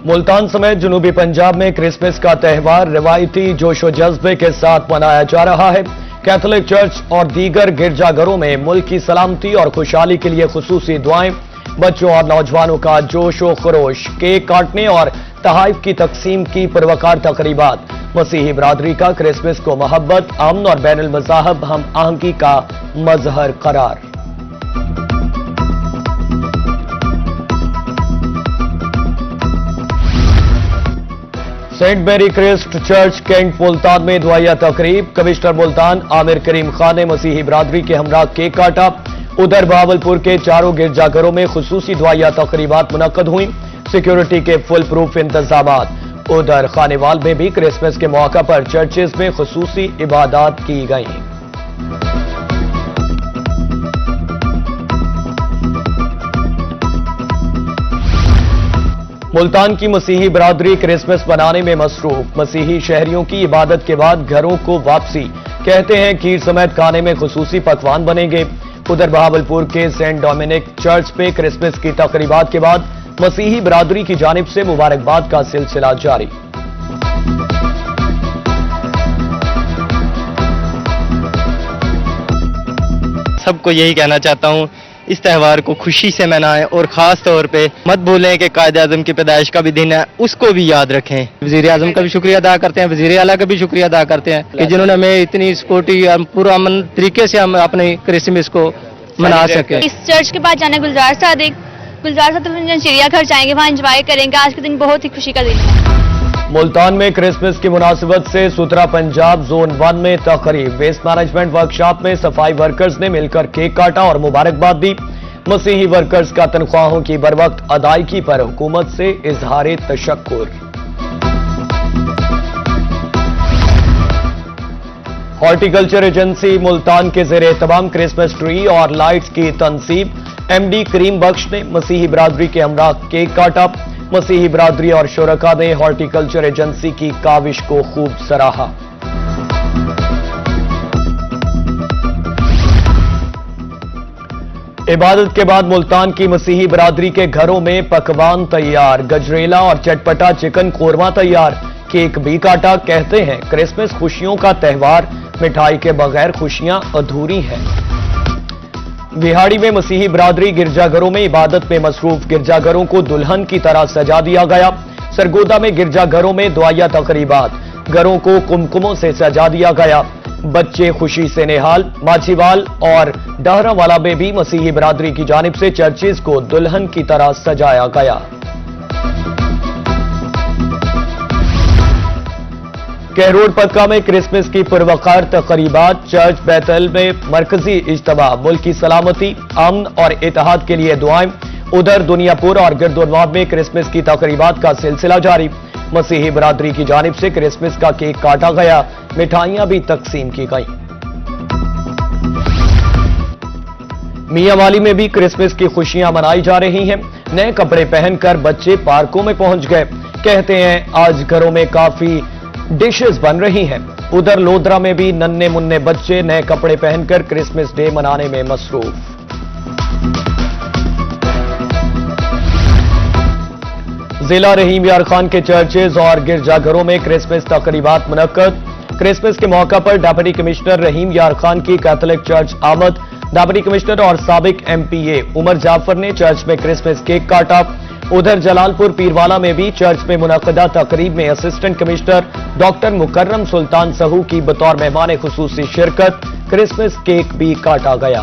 मुल्तान समेत जनूबी पंजाब में क्रिसमस का त्यौहार रिवायती जोशो जज्बे के साथ मनाया जा रहा है। कैथोलिक चर्च और दीगर गिरजाघरों में मुल्क की सलामती और खुशहाली के लिए खुसूसी दुआएं, बच्चों और नौजवानों का जोशो खरोश, केक काटने और तहाइफ की तकसीम की पुरवकार तकरीबात। मसीही बरादरी का क्रिसमस को मोहब्बत, अमन और बैनुल मज़ाहब हम आहंगी का मजहर करार। Saint Mary Christ Church Cantt Multan में दुआया तकरीब। कमिश्नर मुल्तान आमिर करीम खान ने मसीही बरादरी के हमरा केक काटा। उधर बहावलपुर के चारों गिरजाघरों में खुसूसी दुआया तकरीबात मुनक्कद हुई। सिक्योरिटी के फुल प्रूफ इंतजामात। उधर खानेवाल में भी क्रिसमस के मौका पर चर्चेज में खुसूसी इबादत की गई। मुल्तान की मसीही बरादरी क्रिसमस मनाने में मसरूफ। मसीही शहरियों की इबादत के बाद घरों को वापसी। कहते हैं खीर समेत खाने में खुसूसी पकवान बनेंगे। उधर बहावलपुर के सेंट डोमिनिक चर्च पे क्रिसमस की तकरीबात के बाद मसीही बरादरी की जानिब से मुबारकबाद का सिलसिला जारी। सबको यही कहना चाहता हूँ, इस त्यौहार को खुशी से मनाएं और खास तौर पे मत भूलें कि कायद-ए-आज़म की पैदाइश का भी दिन है, उसको भी याद रखें। वज़ीर आज़म का भी शुक्रिया अदा करते हैं, वज़ीर आला का भी शुक्रिया अदा करते हैं कि जिन्होंने हमें इतनी सपोर्टिव और पूरा अमन तरीके से हम अपने क्रिसमस को मना सके। इस चर्च के बाद जाना गुलजार सादिक चिड़ियाघर जाएंगे, वहाँ एंजॉय करेंगे। आज के दिन बहुत ही खुशी का दिन है। मुल्तान में क्रिसमस की मुनासिबत से सुथरा पंजाब जोन 1 में तकरीब। वेस्ट मैनेजमेंट वर्कशॉप में सफाई वर्कर्स ने मिलकर केक काटा और मुबारकबाद दी। मसीही वर्कर्स का तनख्वाहों की बरवक्त अदायगी पर हुकूमत से इजहार तशक्कुर। हॉर्टिकल्चर एजेंसी मुल्तान के ज़ेरे एहतमाम क्रिसमस ट्री और लाइट्स की तनसीब। एमडी करीम बख्श ने मसीही बरादरी के हमरा केक काटा। मसीही बरादरी और शुरका ने हॉर्टिकल्चर एजेंसी की काविश को खूब सराहा। इबादत के बाद मुल्तान की मसीही बरादरी के घरों में पकवान तैयार। गजरेला और चटपटा चिकन कोरमा तैयार। केक भी काटा। कहते हैं क्रिसमस खुशियों का त्यौहार, मिठाई के बगैर खुशियां अधूरी हैं। विहाड़ी में मसीही बरादरी गिरजाघरों में इबादत में मसरूफ। गिरजाघरों को दुल्हन की तरह सजा दिया गया। सरगोदा में गिरजाघरों में दुआया तकरीबात। घरों को कुमकुमों से सजा दिया गया। बच्चे खुशी से निहाल। माझीवाल और डहरावाला में भी मसीही बरादरी की जानिब से चर्चेज को दुल्हन की तरह सजाया गया। कैरोड पक्का में क्रिसमस की पुरवकार तकरीबात। चर्च बैतल में मरकजी इज्तिमा। मुल्क की सलामती, अमन और इत्तेहाद के लिए दुआएं। उधर दुनियापुर और गिरदोनवाब में क्रिसमस की तकरीबात का सिलसिला जारी। मसीही बरादरी की जानिब से क्रिसमस का केक काटा गया। मिठाइयां भी तकसीम की गईं। मियांवाली में भी क्रिसमस की खुशियां मनाई जा रही हैं। नए कपड़े पहनकर बच्चे पार्कों में पहुंच गए। कहते हैं आज घरों में काफी डिशेस बन रही हैं। उधर लोधरा में भी नन्हे मुन्ने बच्चे नए कपड़े पहनकर क्रिसमस डे मनाने में मसरूफ। जिला रहीम यार खान के चर्चेज और गिरजाघरों में क्रिसमस तकरीबात मुनक्कद। क्रिसमस के मौका पर डिप्टी कमिश्नर रहीम यार खान की कैथोलिक चर्च आमद। डिप्टी कमिश्नर और साबिक एमपीए उमर जाफर ने चर्च में क्रिसमस केक काटा। उधर जलालपुर पीरवाला में भी चर्च में मुनक्कदा तकरीब में असिस्टेंट कमिश्नर डॉक्टर मुकर्रम सुल्तान सहू की बतौर मेहमान खुसूसी शिरकत। क्रिसमस केक भी काटा गया।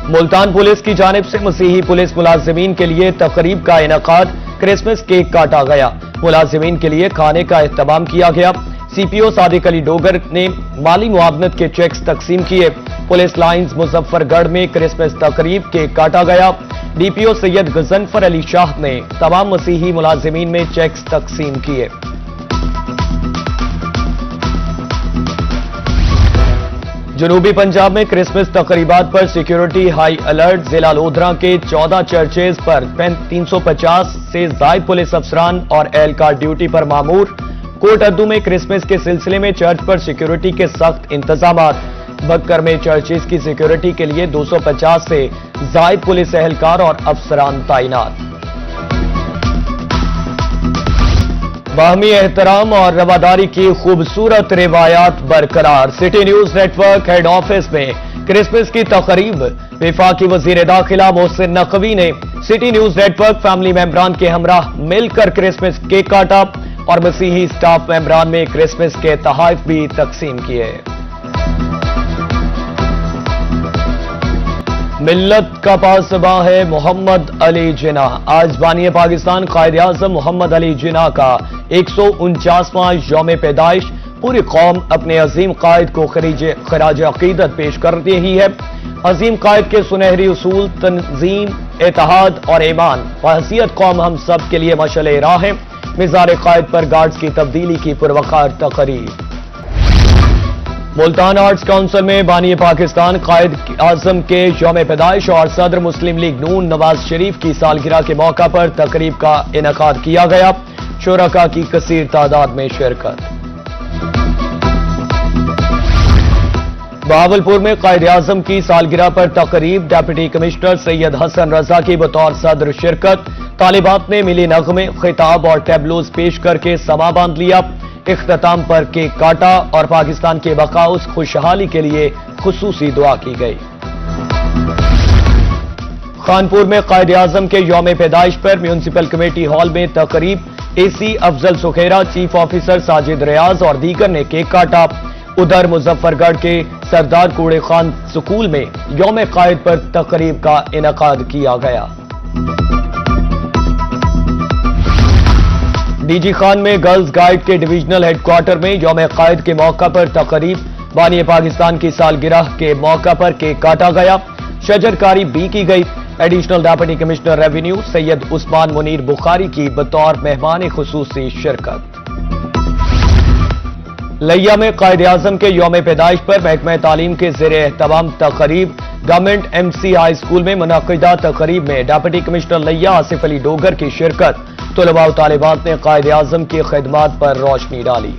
मुल्तान पुलिस की जानिब से मसीही पुलिस मुलाजिमीन के लिए तकरीब का इनेकाद। क्रिसमस केक काटा गया। मुलाजिमीन के लिए खाने का एहतमाम किया गया। सीपीओ सादिक अली डोगर ने माली मुआवनत के चेक्स तकसीम किए। पुलिस लाइंस मुजफ्फरगढ़ में क्रिसमस तकरीब केक काटा गया। डीपीओ सैयद गजनफर अली शाह ने तमाम मसीही मुलाजिमीन में चेक्स तकसीम किए। जनूबी पंजाब में क्रिसमस तकरीबात पर सिक्योरिटी हाई अलर्ट। जिला लोधरा के 14 चर्चेज पर 350 से ज्यादा पुलिस अफसरान और एहलकार ड्यूटी पर मामूर। कोट अद्दू में क्रिसमस के सिलसिले में चर्च पर सिक्योरिटी के सख्त इंतजामात। बक्कर में चर्चेस की सिक्योरिटी के लिए 250 से जायद पुलिस एहलकार और अफसरान तैनात। बाहमी एहतराम और रवादारी की खूबसूरत रिवायात बरकरार। City news network head office में क्रिसमस की तकरीब। वफाकी वजीर दाखिला मोहसिन नकवी ने सिटी न्यूज नेटवर्क फैमिली मेंबरान के हमराह मिलकर क्रिसमस केक काटा और मसीही स्टाफ मेंबरान में क्रिसमस के तोहफे भी तकसीम किए। मिल्लत का पासबा है मोहम्मद अली जिन्ना। आज बानी पाकिस्तान कायद आज़म मोहम्मद अली जिन्ना का 149वां यौम पैदाइश। पूरी कौम अपने अजीम कायद को खराज अकीदत पेश कर रही है। अजीम कायद के सुनहरी उसूल तंजीम, इत्तेहाद और ईमान बहसीयत कौम हम सब के लिए मशअल राह है। मिज़ार कायद पर गार्ड्स की तब्दीली की पुरवकार तकरीब। मुल्तान आर्ट्स काउंसिल में बानी पाकिस्तान कायद आज़म के यौम पैदाइश और सदर मुस्लिम लीग नून नवाज शरीफ की सालगिरह के मौका पर तकरीब का इनेकाद किया गया। शुरका की कसीर तादाद में शिरकत। बहावलपुर में कायद आज़म की सालगिरह पर तकरीब। डिप्टी कमिश्नर सैयद हसन रजा की बतौर सदर शिरकत। तालिबात ने मिली नगमे, खिताब और टैबलोज पेश करके समा बांध लिया। इख्तिताम पर केक काटा और पाकिस्तान के बकाउस खुशहाली के लिए खुसूसी दुआ की गई। खानपुर में कायद आज़म के यौम पैदाइश पर म्यूनिसिपल कमेटी हॉल में तकरीब। AC Afzal Sukhera, chief officer Sajid Riaz और दीगर ने केक काटा। उधर मुजफ्फरगढ़ के सरदार कूड़े खान स्कूल में यौम कायद पर तकरीब का इनेकाद किया गया। डीजी खान में गर्ल्स गाइड के डिविजनल हेडक्वार्टर में यौम कायद के मौका पर तकरीब। बानी पाकिस्तान की सालगिरह के मौका पर केक काटा गया, शजरकारी भी की गई। Additional deputy commissioner revenue Syed Usman Munir Bukhari की बतौर मेहमान खुसूसी शिरकत। लिया में कायद आज़म के यौम पैदाइश पर महकमा तालीम के ज़ेरे एहतमाम तकरीब। गवर्नमेंट एमसी हाई स्कूल में मुनक़िदा तकरीब में डिप्टी कमिश्नर लिया आसिफ अली डोगर की शिरकत। तलबा और तालिबात ने कायद आज़म की खिदमात पर रोशनी डाली।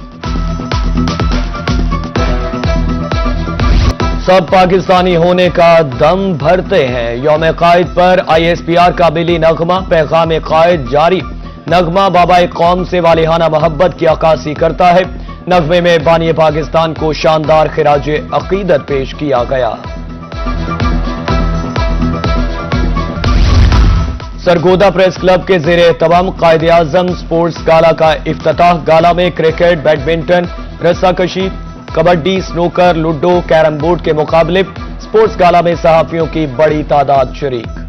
सब पाकिस्तानी होने का दम भरते हैं। यौम कायद पर ISPR का मिली नगमा, पैगाम कायद जारी। नगमा बाबा कौम से वालिहाना मोहब्बत की अक्कासी करता है। नगमे में बानी पाकिस्तान को शानदार खिराज अकीदत पेश किया गया। सरगोदा प्रेस क्लब के ज़ेरे एहतमाम कायद आज़म स्पोर्ट्स गाला का इफ्तिताह। गाला में क्रिकेट, बैडमिंटन, रस्साकशी, kabaddi, snooker, ludo, carrom board के मुकाबले। स्पोर्ट्स गाला में सहाफियों की बड़ी तादाद शरीक।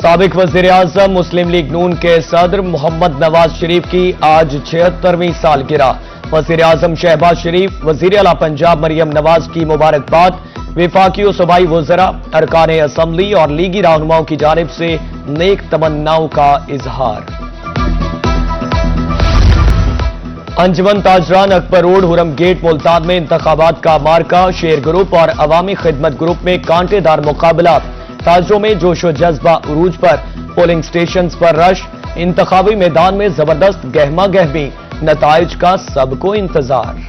साबिक वज़ीर आज़म मुस्लिम लीग नून के सदर मोहम्मद नवाज शरीफ की आज 76वीं सालगिरह। वज़ीर आज़म शहबाज शरीफ, वज़ीर आला पंजाब मरियम नवाज की मुबारकबाद। वफाकी और सूबाई वज़रा, अरकान असम्बली और लीगी रहनुमाओं की जानिब से नेक तमन्नाओं का इजहार। अंजुमन ताजरान अकबर रोड, हुरम गेट, मुल्तान में इंतखाबात का मार्का। शेर ग्रुप और अवामी खिदमत ग्रुप में कांटेदार मुकाबला। ताजरों में जोशो जज्बा उरूज पर। पोलिंग स्टेशन पर रश। इंतखाबी मैदान में जबरदस्त गहमा गहमी। नताइज का सबको इंतजार।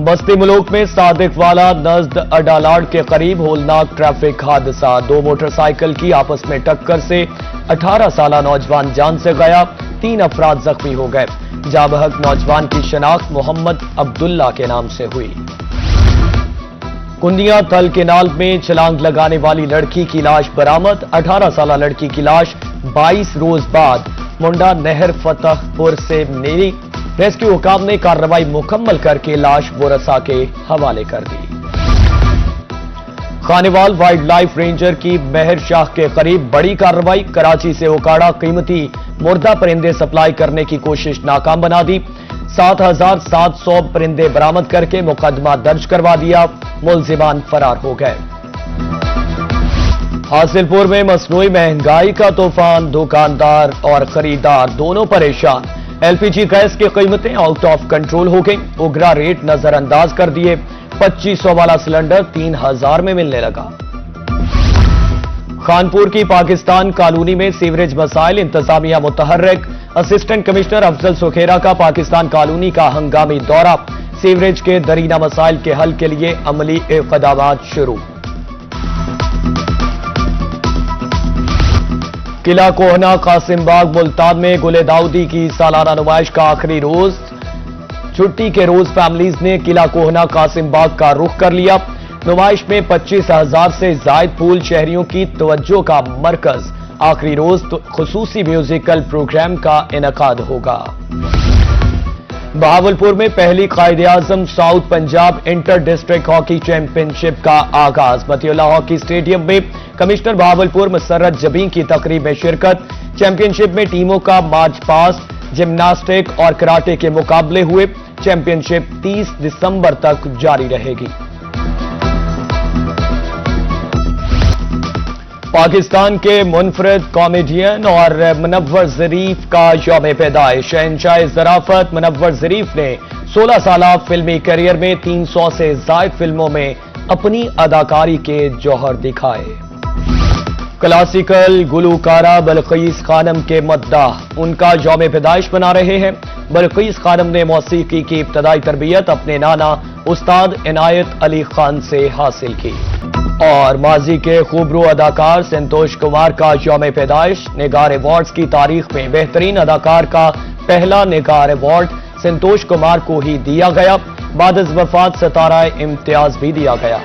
बस्ती मुल्क में सादिक वाला नजद अडालाड के करीब होलनाक ट्रैफिक हादसा। 2 मोटरसाइकिल की आपस में टक्कर से 18 साला नौजवान जान से गया, 3 अफराद जख्मी हो गए। जाबहक नौजवान की शनाख्त मोहम्मद अब्दुल्ला के नाम से हुई। कुंदिया थल केनाल में छलांग लगाने वाली लड़की की लाश बरामद। 18 साला लड़की की लाश 22 रोज बाद मुंडा नहर फतहपुर से मिली। रेस्क्यू हुकाम ने कार्रवाई मुकम्मल करके लाश बोरसा के हवाले कर दी। खानेवाल वाइल्ड लाइफ रेंजर की मेहर शाह के करीब बड़ी कार्रवाई। कराची से उकाड़ा कीमती मुर्दा परिंदे सप्लाई करने की कोशिश नाकाम बना दी। 7,700 परिंदे बरामद करके मुकदमा दर्ज करवा दिया। मुलजिमान फरार हो गए। हासिलपुर में मसनूई महंगाई का तूफान। दुकानदार और खरीदार दोनों परेशान। LPG गैस की कीमतें आउट ऑफ कंट्रोल हो गई। उगरा रेट नजरअंदाज कर दिए। 2500 वाला सिलेंडर 3000 में मिलने लगा। खानपुर की पाकिस्तान कॉलोनी में सीवरेज मसाइल, इंतजामिया मुतहर्रिक। असिस्टेंट कमिश्नर अफजल सुखेरा का पाकिस्तान कॉलोनी का हंगामी दौरा। सीवरेज के दरीना मसाइल के हल के लिए अमली इक़दामात शुरू। किला कोहना कासिम बाग मुल्तान में गुले दाऊदी की सालाना नुमाइश का आखिरी रोज। छुट्टी के रोज फैमिलीज ने किला कोहना कासिम बाग का रुख कर लिया। नुमाइश में 25,000 से जायद फूल शहरियों की तवज्जो का मरकज। आखिरी रोज खुसूसी म्यूजिकल प्रोग्राम का इनेकाद होगा। बहावलपुर में पहली Quaid e Azam south Punjab inter district hockey championship का आगाज। मतियुल्लाह हॉकी स्टेडियम में कमिश्नर बहावलपुर मसर्रत जबीं की तकरीब में शिरकत। चैंपियनशिप में टीमों का मार्च पास्ट, जिम्नास्टिक और कराटे के मुकाबले हुए। चैंपियनशिप 30 दिसंबर तक जारी रहेगी। पाकिस्तान के मुनफरद कॉमेडियन और मुनव्वर ज़रीफ का यौम पैदाइश। शहंशाह ज़राफ़त मुनव्वर ज़रीफ ने 16 साला फिल्मी करियर में 300 से ज़ायद फिल्मों में अपनी अदाकारी के जौहर दिखाए। क्लासिकल गुलकारा बलकीस खानम के मद्दाह उनका यौम पैदाइश मना रहे हैं। बलकीस खानम ने मौसीकी की इब्तदाई तरबियत अपने नाना उस्ताद इनायत अली खान से हासिल की। और माजी के खूबरू अदाकार संतोष कुमार का यौम पैदाइश। निगार अवार्ड्स की तारीख में बेहतरीन अदाकार का पहला निगार अवार्ड संतोष कुमार को ही दिया गया। बाद वफात सितारा इम्तियाज भी दिया गया।